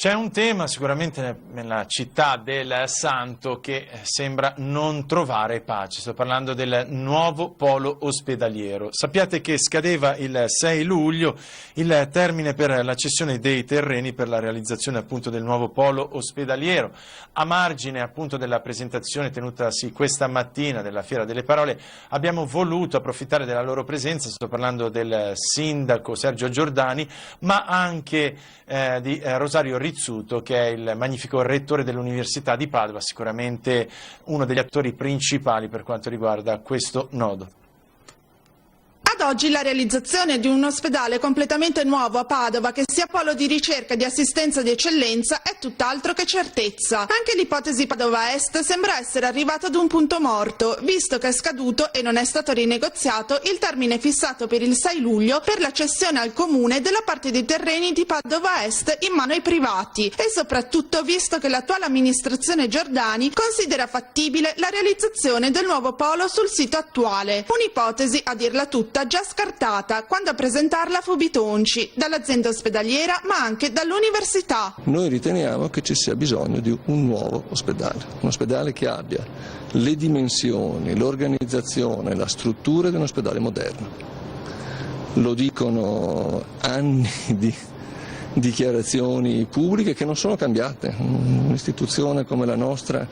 C'è un tema sicuramente nella città del Santo che sembra non trovare pace. Sto parlando del nuovo polo ospedaliero. Sappiate che scadeva il 6 luglio il termine per la cessione dei terreni per la realizzazione appunto del nuovo polo ospedaliero. A margine appunto della presentazione tenutasi questa mattina della Fiera delle Parole abbiamo voluto approfittare della loro presenza. Sto parlando del sindaco Sergio Giordani, ma anche di Rosario Rizzuto, che è il magnifico rettore dell'Università di Padova, sicuramente uno degli attori principali per quanto riguarda questo nodo. Ad oggi la realizzazione di un ospedale completamente nuovo a Padova, che sia polo di ricerca e di assistenza di eccellenza, è tutt'altro che certezza. Anche l'ipotesi Padova Est sembra essere arrivata ad un punto morto, visto che è scaduto e non è stato rinegoziato il termine fissato per il 6 luglio per la cessione al comune della parte dei terreni di Padova Est in mano ai privati, e soprattutto visto che l'attuale amministrazione Giordani considera fattibile la realizzazione del nuovo polo sul sito attuale. Un'ipotesi, a dirla tutta, già scartata quando a presentarla fu Bitonci, dall'azienda ospedaliera ma anche dall'università. Noi riteniamo che ci sia bisogno di un nuovo ospedale, un ospedale che abbia le dimensioni, l'organizzazione, la struttura di un ospedale moderno. Lo dicono anni di dichiarazioni pubbliche che non sono cambiate. Un'istituzione come la nostra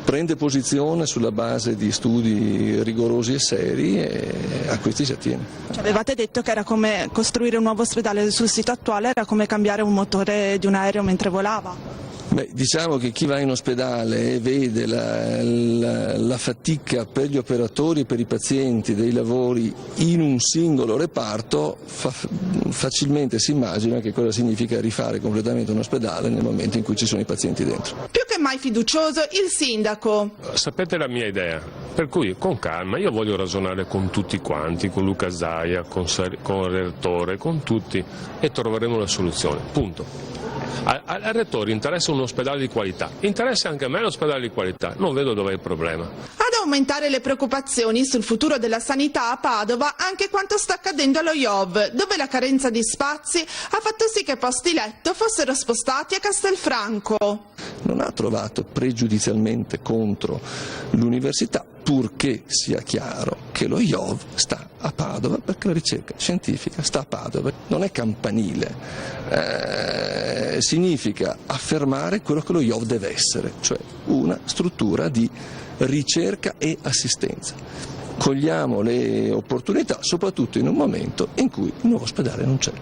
prende posizione sulla base di studi rigorosi e seri e a questi si attiene. Avevate detto che era come costruire un nuovo ospedale sul sito attuale, era come cambiare un motore di un aereo mentre volava? Beh, diciamo che chi va in ospedale e vede la fatica per gli operatori e per i pazienti dei lavori in un singolo reparto facilmente si immagina che cosa significa rifare completamente un ospedale nel momento in cui ci sono i pazienti dentro. Più che mai fiducioso il sindaco. Sapete la mia idea, per cui con calma io voglio ragionare con tutti quanti, con Luca Zaia, con il rettore, con tutti, e troveremo la soluzione, punto. Al rettore interessa un ospedale di qualità, interessa anche a me l'ospedale di qualità, non vedo dov'è il problema. Ad aumentare le preoccupazioni sul futuro della sanità a Padova anche quanto sta accadendo allo IOV, dove la carenza di spazi ha fatto sì che posti letto fossero spostati a Castelfranco. Non ha trovato pregiudizialmente contro l'università, purché sia chiaro che lo IOV sta a Padova perché la ricerca scientifica sta a Padova, non è campanile, significa affermare quello che lo IOV deve essere, cioè una struttura di ricerca e assistenza. Cogliamo le opportunità soprattutto in un momento in cui il nuovo ospedale non c'è.